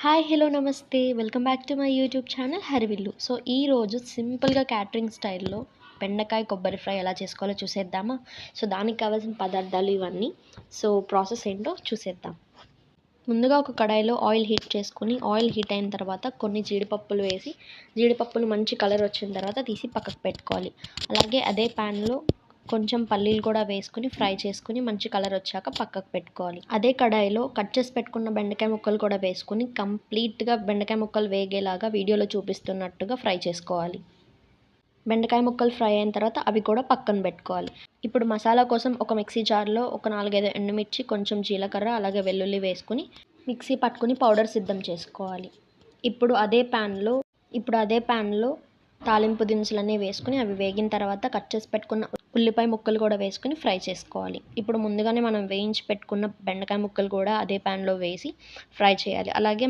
Hi hello నమస్తే welcome back to my YouTube channel Harivillu. So ఈరోజు సింపుల్గా catering స్టైల్లో బెండకాయ కొబ్బరి ఫ్రై ఎలా చేసుకోవాలో చూసేద్దామా. సో దానికి కావాల్సిన పదార్థాలు ఇవన్నీ. సో ప్రాసెస్ ఏంటో చూసేద్దాం. ముందుగా ఒక కడాయిలో ఆయిల్ హీట్ చేసుకుని ఆయిల్ హీట్ అయిన తర్వాత కొన్ని జీడిపప్పులు వేసి జీడిపప్పులు మంచి కలర్ వచ్చిన తర్వాత తీసి పక్కకు పెట్టుకోవాలి. అలాగే అదే ప్యాన్లో కొంచెం పల్లీలు కూడా వేసుకుని ఫ్రై చేసుకుని మంచి కలర్ వచ్చాక పక్కకు పెట్టుకోవాలి. అదే కడాయిలో కట్ చేసి పెట్టుకున్న బెండకాయ ముక్కలు కూడా వేసుకుని కంప్లీట్గా బెండకాయ ముక్కలు వేగేలాగా వీడియోలో చూపిస్తున్నట్టుగా ఫ్రై చేసుకోవాలి. బెండకాయ ముక్కలు ఫ్రై అయిన తర్వాత అవి కూడా పక్కన పెట్టుకోవాలి. ఇప్పుడు మసాలా కోసం ఒక మిక్సీ జార్లో ఒక 4-5 ఎండుమిర్చి, కొంచెం జీలకర్ర, అలాగే వెల్లుల్లి వేసుకుని మిక్సీ పట్టుకుని పౌడర్ సిద్ధం చేసుకోవాలి. ఇప్పుడు అదే ప్యాన్లో తాలింపు దినుసులన్నీ వేసుకుని అవి వేగిన తర్వాత కట్ చేసి పెట్టుకున్న ఉల్లిపాయ ముక్కలు కూడా వేసుకుని ఫ్రై చేసుకోవాలి. ఇప్పుడు ముందుగానే మనం వేయించి పెట్టుకున్న బెండకాయ ముక్కలు కూడా అదే ప్యాన్లో వేసి ఫ్రై చేయాలి. అలాగే